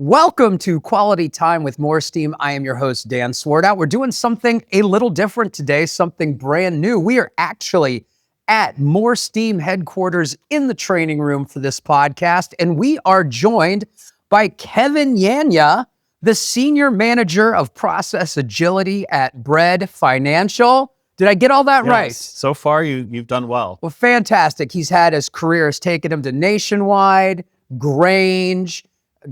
Welcome to Quality Time with MoreSteam. I am your host, Dan Swartwout. We're doing something a little different today, something brand new. We are actually at MoreSteam headquarters in the training room for this podcast, and we are joined by Kevin Yania, the Senior Manager of Process Agility at Bread Financial. Did I get all that right? So far, you've done well. Well, fantastic. His career has taken him to Nationwide, Grange,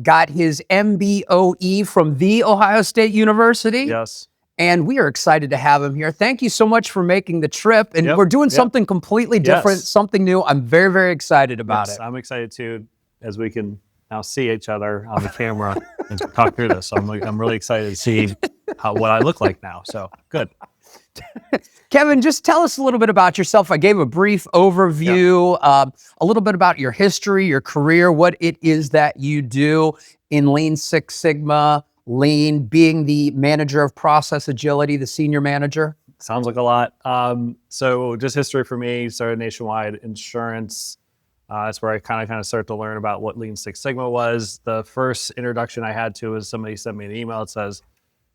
got his MBOE from The Ohio State University. Yes. And we are excited to have him here. Thank you so much for making the trip. And we're doing something completely different, something new. I'm very, very excited about it. I'm excited too, as we can now see each other on the camera and talk through this. So I'm really excited to see what I look like now. So good. Kevin, just tell us a little bit about yourself. I gave a brief overview, a little bit about your history, your career, what it is that you do in Lean Six Sigma, Lean, being the manager of process agility, the senior manager. Sounds like a lot. So just history for me, started Nationwide Insurance. That's where I kind of started to learn about what Lean Six Sigma was. The first introduction I had to was somebody sent me an email that says,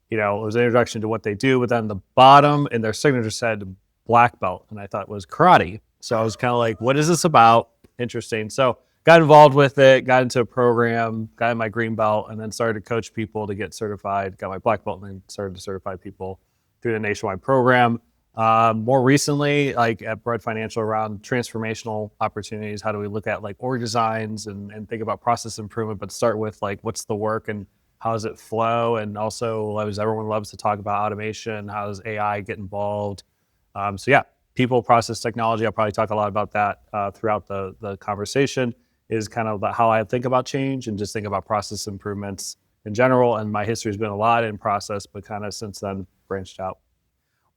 it was an introduction to what they do, but then the bottom in their signature said black belt, and I thought it was karate. So I was kind of like, what is this about? Interesting. So got involved with it, got into a program, got in my green belt, and then started to coach people to get certified, got my black belt, and then started to certify people through the Nationwide program. More recently, like at Bread Financial, around transformational opportunities, how do we look at like org designs and think about process improvement, but start with like, what's the work and how does it flow? And also, everyone loves to talk about automation. How does AI get involved? People, process, technology. I'll probably talk a lot about that throughout the conversation, is kind of how I think about change and just think about process improvements in general. And my history has been a lot in process, but kind of since then branched out.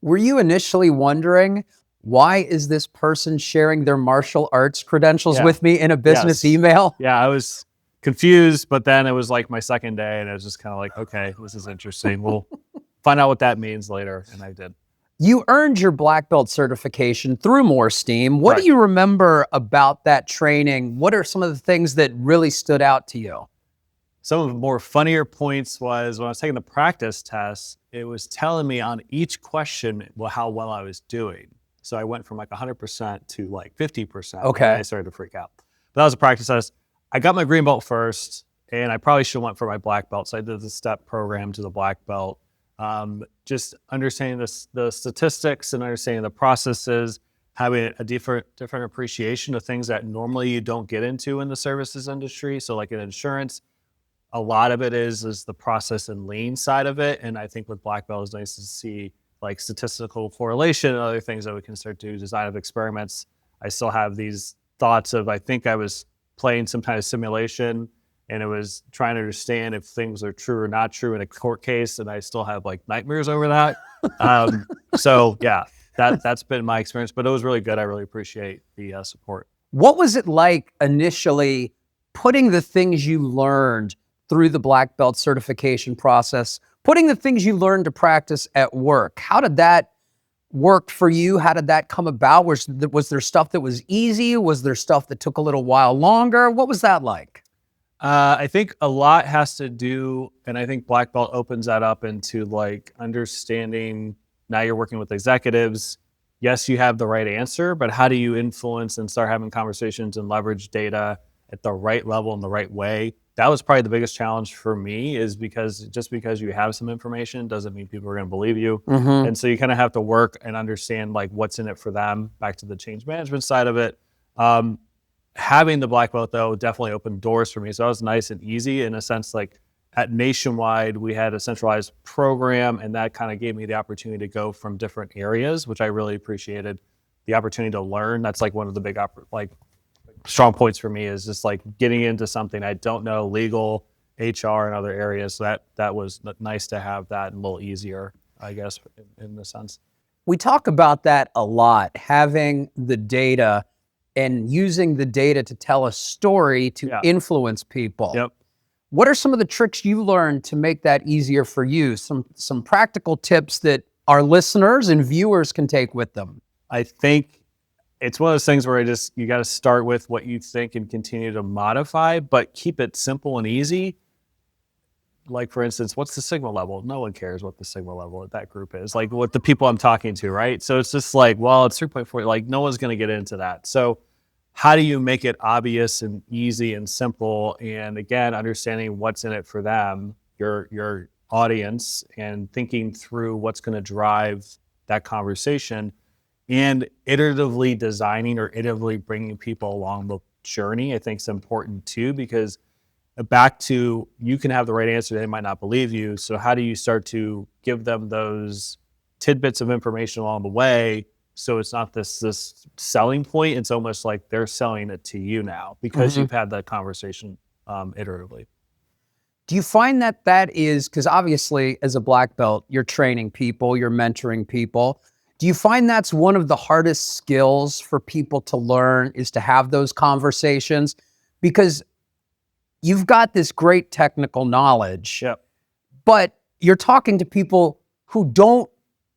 Were you initially wondering, why is this person sharing their martial arts credentials with me in a business email? Yeah, I was confused, but then it was like my second day and I was just kind of like, okay, this is interesting. We'll find out what that means later. And I did. You earned your black belt certification through MoreSteam. What do you remember about that training? What are some of the things that really stood out to you? Some of the more funnier points was when I was taking the practice test, it was telling me on each question how well I was doing. So I went from like 100% to like 50%. Okay. And I started to freak out. But that was a practice test. I got my green belt first, and I probably should have went for my black belt. So I did the step program to the black belt. Just understanding the statistics and understanding the processes, having a different appreciation of things that normally you don't get into in the services industry. So like in insurance, a lot of it is the process and lean side of it. And I think with black belt, it's nice to see like statistical correlation and other things that we can start to design of experiments. I still have these thoughts of, I think I was playing some kind of simulation and it was trying to understand if things are true or not true in a court case. And I still have like nightmares over that. That's been my experience, but it was really good. I really appreciate the support. What was it like initially putting the things you learned through the black belt certification process, putting the things you learned to practice at work? How did that work for you? How did that come about? Was there stuff that was easy? Was there stuff that took a little while longer? What was that like? I think a lot has to do, and I think black belt opens that up into like understanding, now you're working with executives. Yes, you have the right answer, but how do you influence and start having conversations and leverage data at the right level in the right way? That was probably the biggest challenge for me, is because just because you have some information doesn't mean people are going to believe you. Mm-hmm. And so you kind of have to work and understand like what's in it for them, back to the change management side of it. Having the black belt though definitely opened doors for me. So that was nice and easy in a sense. Like at Nationwide, we had a centralized program, and that kind of gave me the opportunity to go from different areas, which I really appreciated. The opportunity to learn, that's like one of the big strong points for me, is just like getting into something I don't know, legal, HR, and other areas. So that was nice to have that, and a little easier, I guess, in the sense. We talk about that a lot, having the data and using the data to tell a story to influence people. Yep. What are some of the tricks you learned to make that easier for you? Some practical tips that our listeners and viewers can take with them. I think it's one of those things where you got to start with what you think and continue to modify, but keep it simple and easy. like for instance, what's the Sigma level? No one cares what the Sigma level of that group is. Like what the people I'm talking to, right? So it's just like, well, it's 3.4. Like no one's going to get into that. So how do you make it obvious and easy and simple? And again, understanding what's in it for them, your audience, and thinking through what's going to drive that conversation, and iteratively designing or iteratively bringing people along the journey, I think is important too, because back to, you can have the right answer, they might not believe you. So how do you start to give them those tidbits of information along the way? So it's not this selling point. It's almost like they're selling it to you now because you've had that conversation iteratively. Do you find that that is, because obviously as a black belt, you're training people, you're mentoring people. Do you find that's one of the hardest skills for people to learn, is to have those conversations? Because you've got this great technical knowledge, Yep. but you're talking to people who don't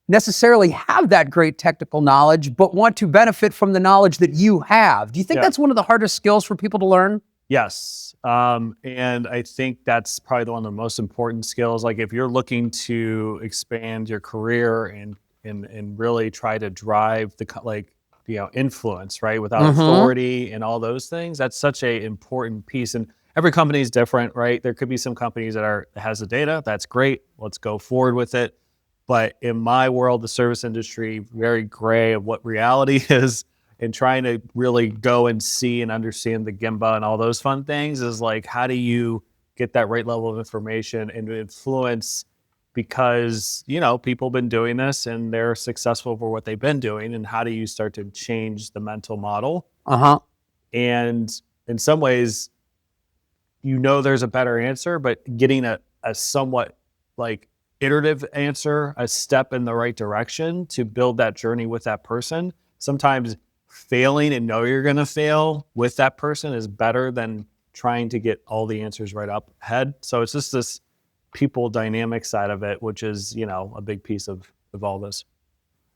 necessarily have that great technical knowledge, but want to benefit from the knowledge that you have. Do you think that's one of the hardest skills for people to learn? Yes. And I think that's probably one of the most important skills. Like if you're looking to expand your career and really try to drive the influence, right, without authority and all those things, that's such a important piece. And every company is different, right? There could be some companies that has the data, that's great, let's go forward with it. But in my world, the service industry, very gray of what reality is, and trying to really go and see and understand the Gemba and all those fun things is like, how do you get that right level of information and influence? Because, people have been doing this and they're successful for what they've been doing. And how do you start to change the mental model? And in some ways, there's a better answer, but getting a somewhat like iterative answer, a step in the right direction to build that journey with that person. Sometimes failing and know you're going to fail with that person is better than trying to get all the answers right up ahead. So it's just this people dynamic side of it, which is, a big piece of all this.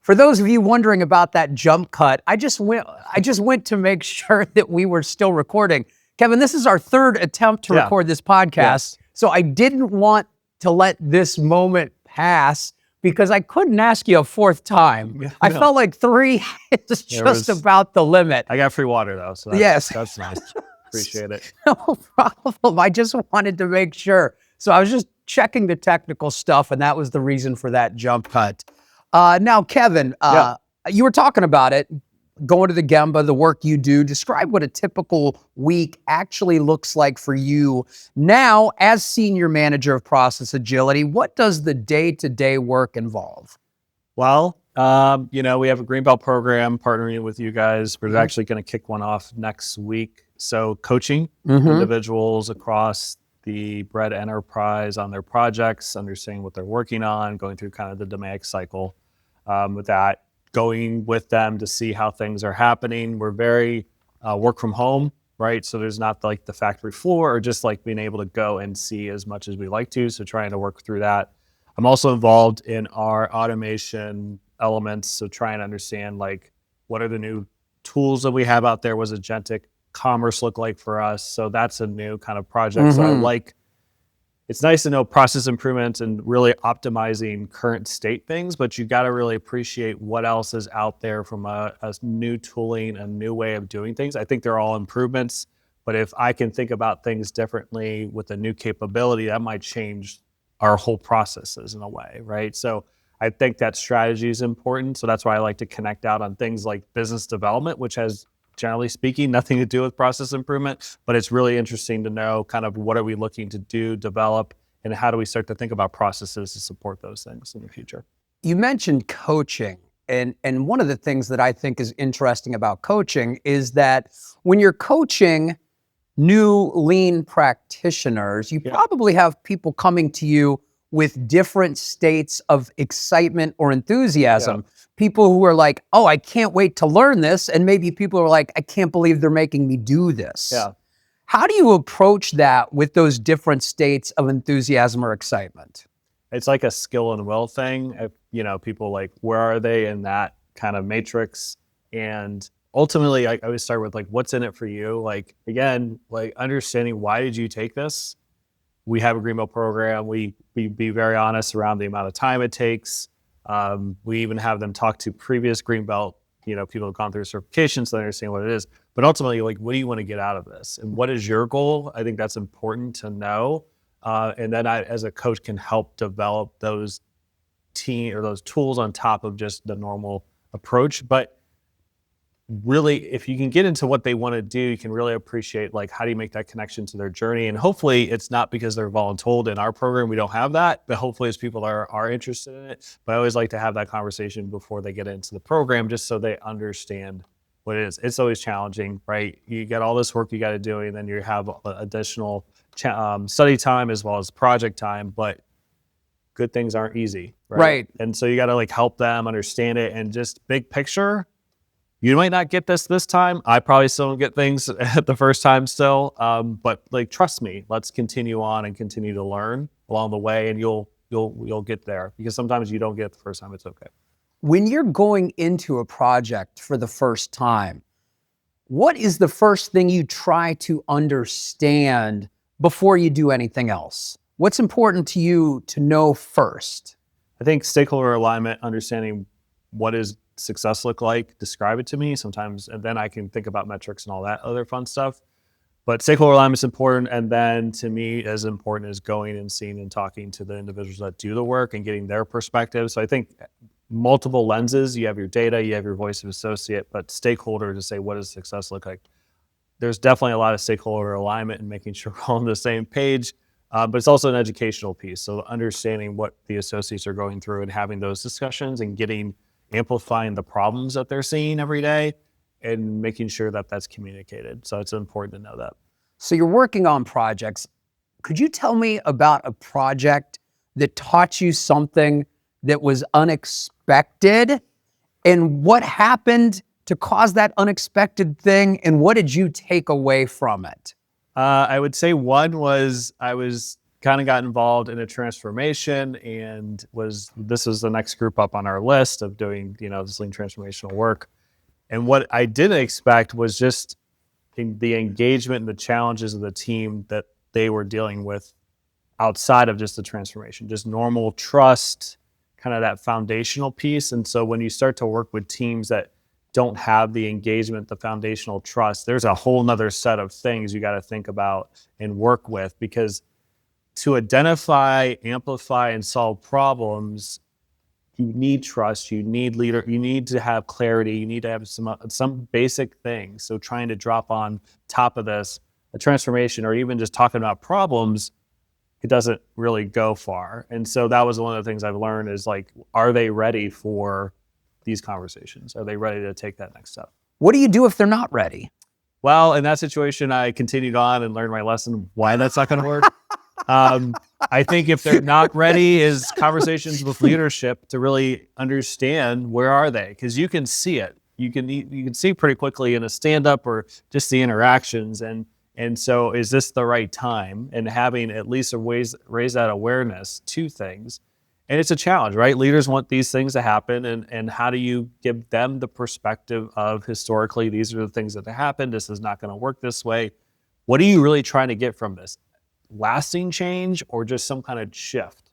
For those of you wondering about that jump cut, I just went to make sure that we were still recording. Kevin, this is our third attempt to record this podcast. Yes. So I didn't want to let this moment pass because I couldn't ask you a fourth time. Yeah, I felt like 3 is just about the limit. I got free water though, so that's nice. Appreciate it. No problem. I just wanted to make sure. So I was just checking the technical stuff, and that was the reason for that jump cut. Now, Kevin, you were talking about it, going to the Gemba, the work you do. Describe what a typical week actually looks like for you now as senior manager of process agility. What does the day-to-day work involve? Well, we have a Greenbelt program partnering with you guys. We're actually going to kick one off next week. So coaching individuals across the bread enterprise on their projects, understanding what they're working on, going through kind of the dynamic cycle with that, going with them to see how things are happening. We're very work from home, right? So there's not like the factory floor or just like being able to go and see as much as we like to. So trying to work through that. I'm also involved in our automation elements. So trying to understand like what are the new tools that we have out there? What does agentic commerce look like for us? So that's a new kind of project. So it's nice to know process improvements and really optimizing current state things, but you got to really appreciate what else is out there from a new tooling, a new way of doing things. I think they're all improvements, but if I can think about things differently with a new capability, that might change our whole processes in a way, right? So I think that strategy is important. So that's why I like to connect out on things like business development, which has, generally speaking, nothing to do with process improvement, but it's really interesting to know kind of what are we looking to do, develop, and how do we start to think about processes to support those things in the future. You mentioned coaching, and one of the things that I think is interesting about coaching is that when you're coaching new lean practitioners, you probably have people coming to you with different states of excitement or enthusiasm. People who are like, oh, I can't wait to learn this. And maybe people are like, I can't believe they're making me do this. How do you approach that with those different states of enthusiasm or excitement? It's like a skill and will thing. People like, where are they in that kind of matrix? And ultimately, I always start with like, what's in it for you? Like, again, like understanding why did you take this? we have a greenbelt program. We be very honest around the amount of time it takes. We even have them talk to previous greenbelt, people who've gone through certifications, so they understand what it is. But ultimately, like, what do you want to get out of this? And what is your goal? I think that's important to know. And then I, as a coach, can help develop those those tools on top of just the normal approach. But really, if you can get into what they want to do, you can really appreciate, like, how do you make that connection to their journey? And hopefully it's not because they're voluntold. In our program, we don't have that, but hopefully as people are interested in it. But I always like to have that conversation before they get into the program, just so they understand what it is. It's always challenging, right? You got all this work you got to do, and then you have additional study time as well as project time, but good things aren't easy, right? And so you got to, like, help them understand it, and just big picture. You might not get this time. I probably still don't get things the first time still. But, like, trust me, let's continue on and continue to learn along the way, and you'll get there, because sometimes you don't get it the first time. It's okay. When you're going into a project for the first time, what is the first thing you try to understand before you do anything else? What's important to you to know first? I think stakeholder alignment, understanding what does success look like, describe it to me sometimes, and then I can think about metrics and all that other fun stuff. But stakeholder alignment is important, and then to me, as important is going and seeing and talking to the individuals that do the work and getting their perspective. So I think multiple lenses. You have your data, you have your voice of associate, but stakeholder to say, what does success look like? There's definitely a lot of stakeholder alignment and making sure we're all on the same page. But it's also an educational piece. So understanding what the associates are going through and having those discussions and amplifying the problems that they're seeing every day and making sure that that's communicated. So it's important to know that. So you're working on projects. Could you tell me about a project that taught you something that was unexpected, and what happened to cause that unexpected thing, and what did you take away from it? I would say one was I was kind of got involved in a transformation, and this was the next group up on our list of doing, this lean transformational work. And what I didn't expect was just the engagement and the challenges of the team that they were dealing with outside of just the transformation, just normal trust, kind of that foundational piece. And so when you start to work with teams that don't have the engagement, the foundational trust, there's a whole nother set of things you got to think about and work with, because to identify, amplify, and solve problems, you need trust, you need leader, you need to have clarity, you need to have some basic things. So trying to drop on top of this a transformation, or even just talking about problems, it doesn't really go far. And so that was one of the things I've learned is, like, are they ready for these conversations? Are they ready to take that next step? What do you do if they're not ready? Well, in that situation, I continued on and learned my lesson why that's not going to work. I think if they're not ready, is conversations with leadership to really understand where are they, because you can see it. You can see pretty quickly in a stand-up or just the interactions, and so is this the right time? And having at least raise that awareness to things. And it's a challenge, right? Leaders want these things to happen, and how do you give them the perspective of, historically, these are the things that have happened, this is not going to work this way. What are you really trying to get from this? Lasting change or just some kind of shift?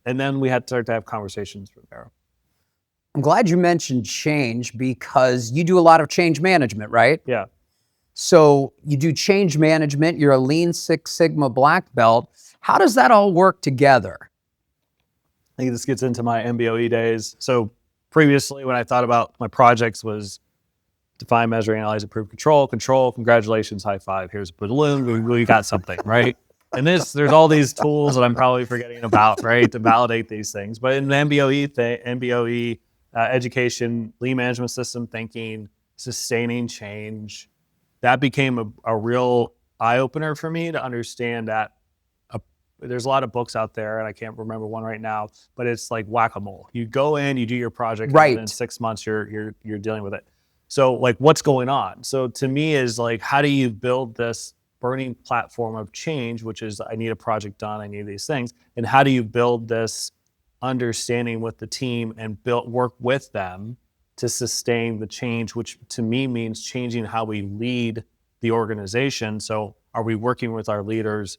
And then we had to start to have conversations from there. I'm glad you mentioned change, because you do a lot of change management, right? Yeah. So you do change management, you're a Lean Six Sigma black belt. How does that all work together? I think this gets into my MBOE days. So previously, when I thought about my projects, was define, measure, analyze, improve, control. Control, congratulations, high five. Here's a balloon. We got something, right? And there's all these tools that I'm probably forgetting about, right, to validate these things. But in the MBOE, education, lean management system thinking, sustaining change, that became a real eye opener for me to understand that there's a lot of books out there, and I can't remember one right now, but it's like whack-a-mole. You go in, you do your project, right, and in 6 months you're dealing with it. So, like, what's going on? So to me is, like, how do you build this burning platform of change, which is, I need a project done, I need these things, and how do you build this understanding with the team and work with them to sustain the change, which to me means changing how we lead the organization. So are we working with our leaders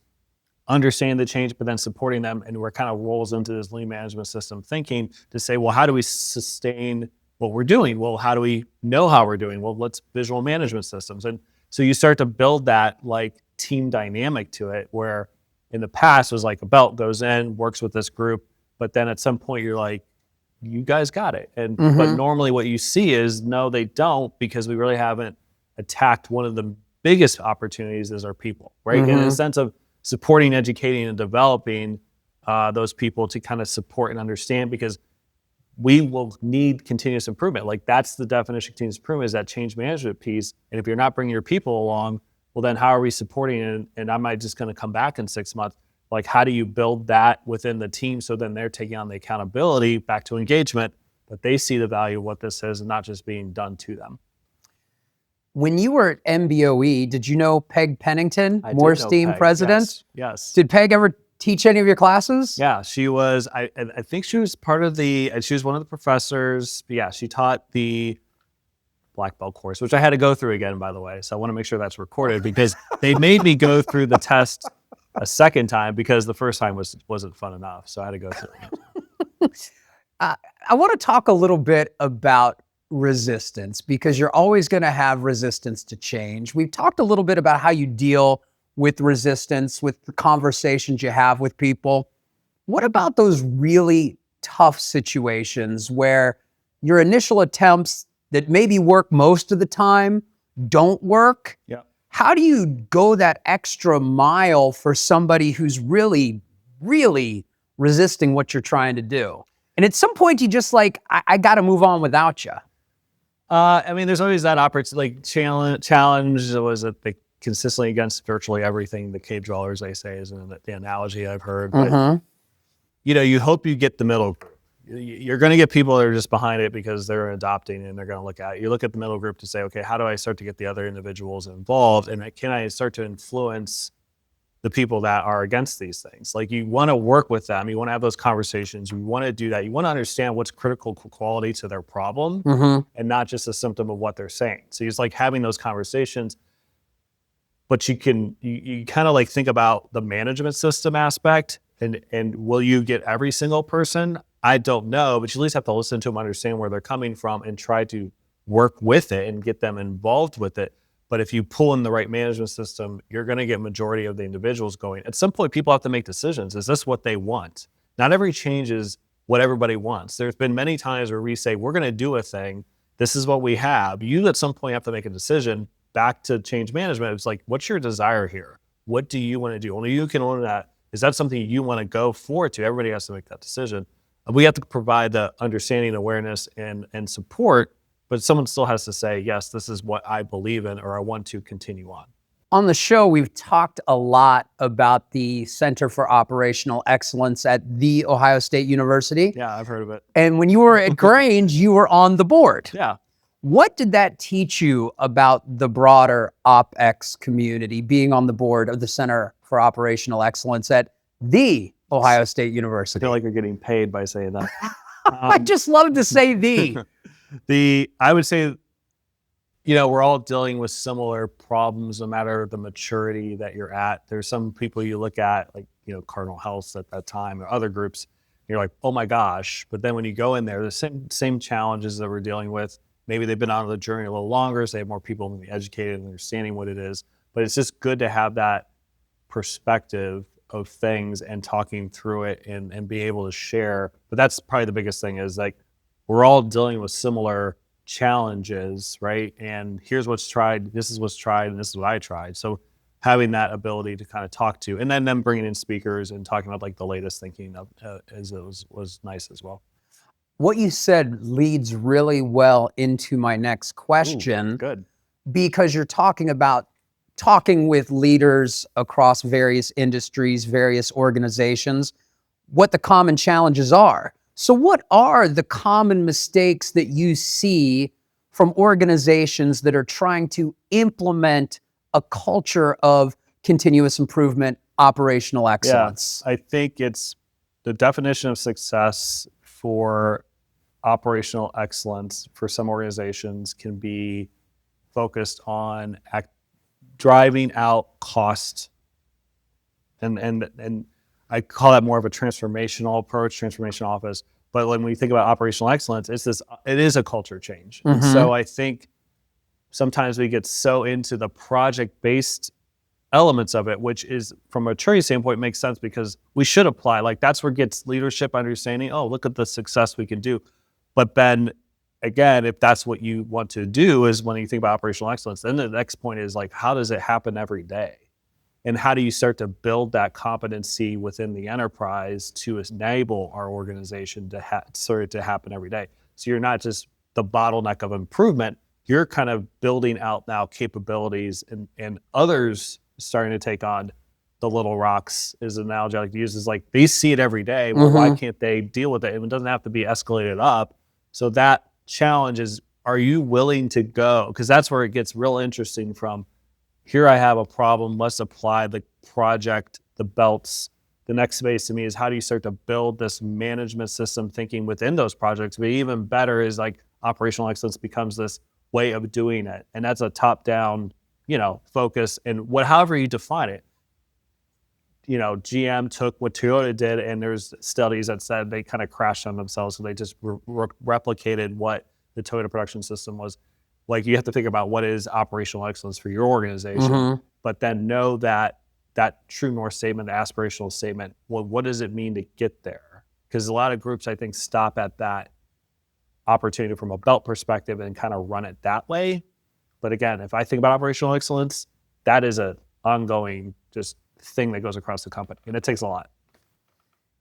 understanding the change, but then supporting them. And we're kind of rolls into this lean management system thinking to say, well, how do we sustain what we're doing? Well, how do we know how we're doing? Well, let's visual management systems. And so you start to build that like team dynamic to it, where in the past was like a belt goes in, works with this group, but then at some point you're like, you guys got it. And but normally what you see is no, they don't, because we really haven't attacked one of the biggest opportunities is our people, right? In a sense of supporting, educating, and developing those people to kind of support and understand, because we will need continuous improvement. Like that's the definition of continuous improvement, is that change management piece. And if you're not bringing your people along, well, then how are we supporting it? And I might just going to come back in 6 months. Like, how do you build that within the team so then they're taking on the accountability back to engagement, but they see the value of what this is and not just being done to them. When you were at MBOE, did you know Peg Pennington, I did know MoreSteam Peg, president? Yes. Did Peg ever teach any of your classes? Yeah, she was, I think she was part of she was one of the professors. Yeah, she taught the black belt course, which I had to go through again, by the way. So I want to make sure that's recorded, because they made me go through the test a second time because the first time wasn't fun enough. So I had to go through it. I want to talk a little bit about resistance, because you're always going to have resistance to change. We've talked a little bit about how you deal with resistance, with the conversations you have with people. What about those really tough situations where your initial attempts that maybe work most of the time don't work? Yeah. How do you go that extra mile for somebody who's really, really resisting what you're trying to do? And at some point you just like, I got to move on without you. I mean, there's always that opportunity, like challenge was that they consistently against virtually everything. The cave dwellers, they say, is the analogy I've heard. But, you hope you get the middle group. You're going to get people that are just behind it because they're adopting and they're going to look at it. You look at the middle group to say, okay, how do I start to get the other individuals involved? And can I start to influence the people that are against these things? Like, you want to work with them. You want to have those conversations. You want to do that. You want to understand what's critical quality to their problem and not just a symptom of what they're saying. So it's like having those conversations, but you kind of like think about the management system aspect and will you get every single person? I don't know, but you at least have to listen to them, understand where they're coming from, and try to work with it and get them involved with it. But if you pull in the right management system, you're going to get majority of the individuals going. At some point, people have to make decisions. Is this what they want? Not every change is what everybody wants. There's been many times where we say, we're going to do a thing. This is what we have. You at some point have to make a decision. Back to change management, it's like, what's your desire here? What do you want to do? Only you can own that. Is that something you want to go forward to? Everybody has to make that decision. We have to provide the understanding, awareness, and support, but someone still has to say, yes, this is what I believe in, or I want to continue on. On the show, we've talked a lot about the Center for Operational Excellence at The Ohio State University. Yeah, I've heard of it. And when you were at Grange, you were on the board. Yeah. What did that teach you about the broader OpEx community, being on the board of the Center for Operational Excellence at The Ohio State I University? feel like you're getting paid by saying that. I just love to say the. I would say, we're all dealing with similar problems, no matter the maturity that you're at. There's some people you look at, like, Cardinal Health at that time, or other groups, you're like, oh my gosh. But then when you go in there, the same challenges that we're dealing with. Maybe they've been on the journey a little longer, so they have more people to be educated and understanding what it is. But it's just good to have that perspective of things and talking through it and be able to share. But that's probably the biggest thing, is like, we're all dealing with similar challenges, right? And here's what's tried, this is what's tried, and this is what I tried. So having that ability to kind of talk to, and then them bringing in speakers and talking about like the latest thinking of, was nice as well. What you said leads really well into my next question. Ooh, good. Because you're talking about talking with leaders across various industries, various organizations, what the common challenges are. So what are the common mistakes that you see from organizations that are trying to implement a culture of continuous improvement, operational excellence? Yeah, I think it's the definition of success for operational excellence for some organizations can be focused on driving out cost And I call that more of a transformational approach, transformation office. But when we think about operational excellence, it is a culture change. And so I think sometimes we get so into the project-based elements of it, which is from a maturity standpoint makes sense because we should apply. Like that's where it gets leadership understanding. Oh, look at the success we can do. But then again, if that's what you want to do is when you think about operational excellence, then the next point is like, how does it happen every day? And how do you start to build that competency within the enterprise to enable our organization to to happen every day? So you're not just the bottleneck of improvement, you're kind of building out now capabilities and others starting to take on the little rocks is an analogy I like to use is like they see it every day. Well, why can't they deal with it? And it doesn't have to be escalated up. So that challenge is, are you willing to go? Because that's where it gets real interesting from here I have a problem, let's apply the project, the belts. The next phase to me is how do you start to build this management system thinking within those projects? But even better is like operational excellence becomes this way of doing it. And that's a top-down focus and however you define it. GM took what Toyota did, and there's studies that said they kind of crashed on themselves. So they just replicated what the Toyota production system was. Like you have to think about what is operational excellence for your organization, but then know that true north statement, the aspirational statement, well, what does it mean to get there? Because a lot of groups, I think, stop at that opportunity from a belt perspective and kind of run it that way. But again, if I think about operational excellence, that is an ongoing just thing that goes across the company, and it takes a lot.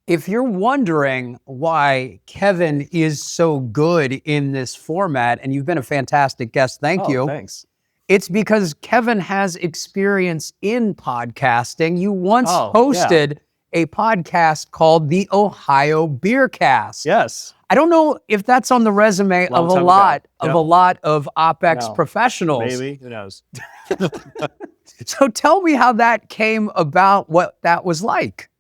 If you're wondering why Kevin is so good in this format, and you've been a fantastic guest, thank you. Thanks. It's because Kevin has experience in podcasting. You once hosted a podcast called the Ohio Beer Cast. Yes. I don't know if that's on the resume of a lot of OpEx professionals. Maybe, who knows? So tell me how that came about, what that was like.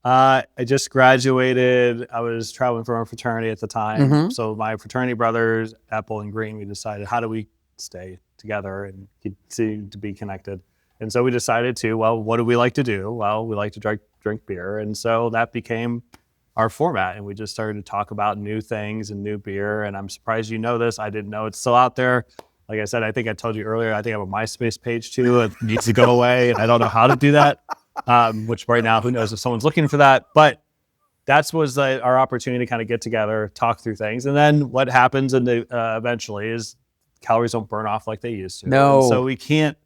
I just graduated. I was traveling for a fraternity at the time. So my fraternity brothers, Apple and Green, we decided how do we stay together and continue to be connected. And so we decided what do we like to do? Well, we like to drink beer. And so that became our format. And we just started to talk about new things and new beer. And I'm surprised you know this. I didn't know it's still out there. Like I said, I think I told you earlier, I think I have a MySpace page too. It needs to go away. And I don't know how to do that, which right now, who knows if someone's looking for that. But that was our opportunity to kind of get together, talk through things. And then what happens eventually is calories don't burn off like they used to. No. And so we can't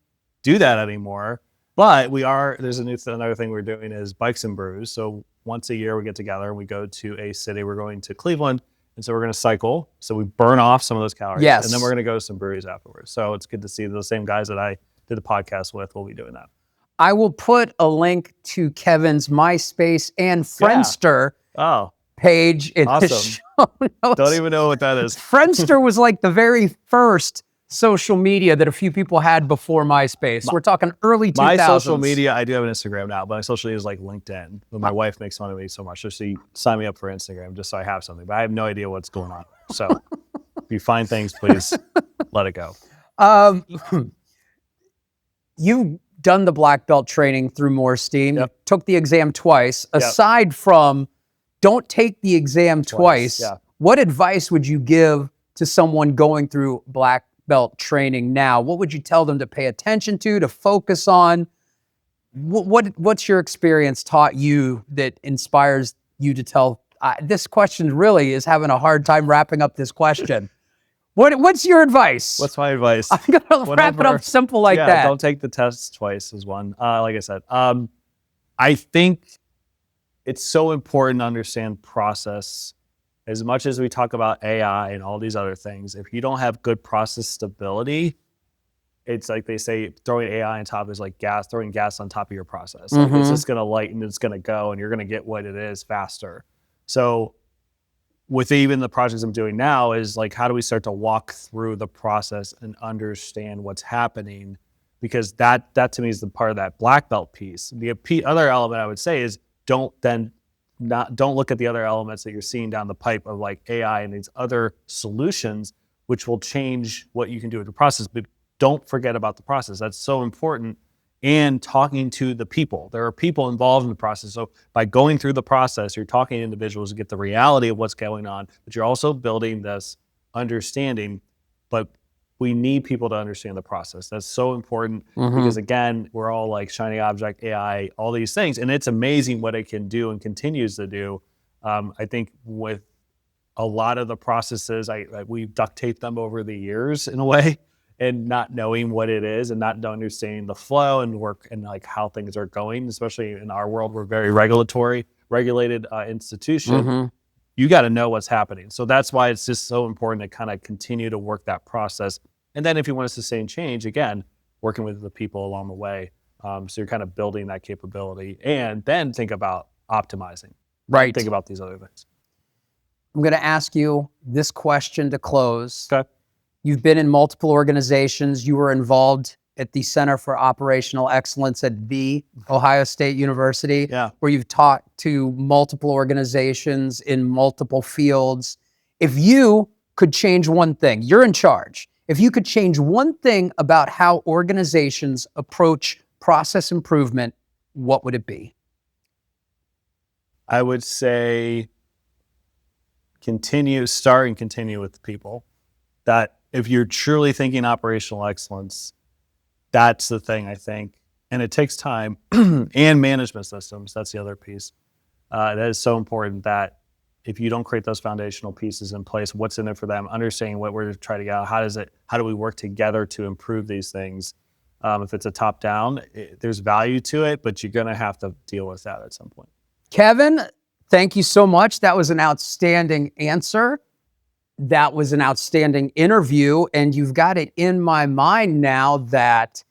do that anymore. But there's another thing we're doing is bikes and brews. So once a year we get together and we go to a city. We're going to Cleveland. And so we're going to cycle. So we burn off some of those calories. Yes. And then we're going to go to some breweries afterwards. So it's good to see the same guys that I did the podcast with will be doing that. I will put a link to Kevin's MySpace and Friendster page in the show notes. Don't even know what that is. Friendster was like the very first social media that a few people had before MySpace. We're talking early 2000s. My social media, I do have an Instagram now, but my social media is like LinkedIn. But my wife makes fun of me so much. So she signed me up for Instagram just so I have something. But I have no idea what's going on. So if you find things, please let it go. You've done the black belt training through MoreSteam. You took the exam twice. Aside from don't take the exam twice, what advice would you give to someone going through black belt training now? What would you tell them to pay attention to focus on? What's your experience taught you that inspires you to tell? This question really is having a hard time wrapping up this question. What's your advice? What's my advice? I'm going to wrap it up simple like that. Don't take the tests twice is one. Like I said, I think it's so important to understand process. As much as we talk about AI and all these other things, if you don't have good process stability, it's like they say throwing AI on top is like throwing gas on top of your process. Like it's just going to lighten, it's going to go, and you're going to get what it is faster. So with even the projects I'm doing now is like, how do we start to walk through the process and understand what's happening? Because that to me is the part of that black belt piece. The other element I would say is don't look at the other elements that you're seeing down the pipe of like AI and these other solutions, which will change what you can do with the process. But don't forget about the process. That's so important. and talking to the people. There are people involved in the process. So by going through the process, you're talking to individuals to get the reality of what's going on, but you're also building this understanding. But we need people to understand the process. That's so important because, again, we're all like shiny object, AI, all these things, and it's amazing what it can do and continues to do. I think with a lot of the processes, we duct tape them over the years in a way, and not knowing what it is and not understanding the flow and work and like how things are going, especially in our world, we're very regulated institution. You got to know what's happening. So that's why it's just so important to kind of continue to work that process. And then if you want to sustain change, again, working with the people along the way. So you're kind of building that capability and then think about optimizing. Right. Think about these other things. I'm going to ask you this question to close. Okay. You've been in multiple organizations. You were involved at the Center for Operational Excellence at The Ohio State University, where you've taught to multiple organizations in multiple fields. If you could change one thing, you're in charge. If you could change one thing about how organizations approach process improvement, what would it be? I would say continue with the people. That if you're truly thinking operational excellence, that's the thing, I think. And it takes time and management systems. That's the other piece. That is so important that if you don't create those foundational pieces in place, what's in it for them, understanding what we're trying to get out, how do we work together to improve these things? If it's a top down, there's value to it, but you're going to have to deal with that at some point. Kevin, thank you so much. That was an outstanding answer. That was an outstanding interview, and you've got it in my mind now that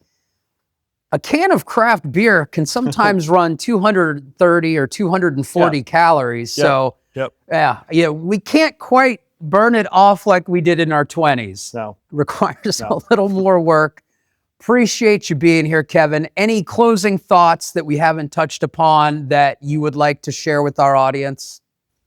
a can of craft beer can sometimes run 230 or 240 calories. So, we can't quite burn it off like we did in our 20s. No. Requires a little more work. Appreciate you being here, Kevin. Any closing thoughts that we haven't touched upon that you would like to share with our audience?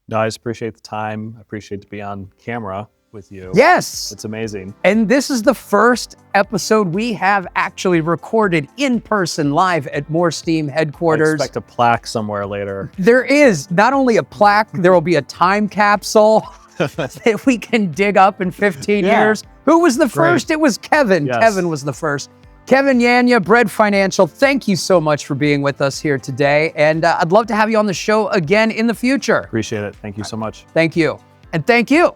No, I just appreciate the time. I appreciate to be on camera with you. Yes. It's amazing. And this is the first episode we have actually recorded in person live at MoreSteam headquarters. I expect a plaque somewhere later. There is not only a plaque, there will be a time capsule that we can dig up in 15 years. Who was the first? It was Kevin. Yes. Kevin was the first. Kevin Yania, Bread Financial, thank you so much for being with us here today. And I'd love to have you on the show again in the future. Appreciate it. Thank you so much. Thank you. And thank you.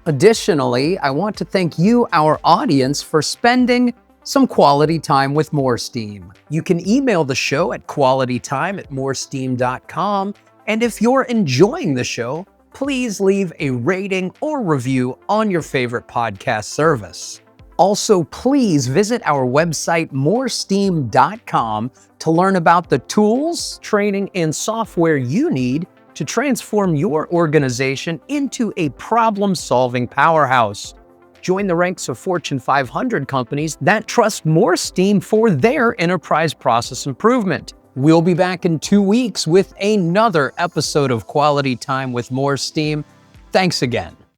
Additionally, I want to thank you, our audience, for spending some quality time with MoreSteam. You can email the show at qualitytime@moresteam.com. And if you're enjoying the show, please leave a rating or review on your favorite podcast service. Also, please visit our website, MoreSteam.com, to learn about the tools, training, and software you need to transform your organization into a problem-solving powerhouse. Join the ranks of Fortune 500 companies that trust MoreSteam for their enterprise process improvement. We'll be back in 2 weeks with another episode of Quality Time with MoreSteam. Thanks again.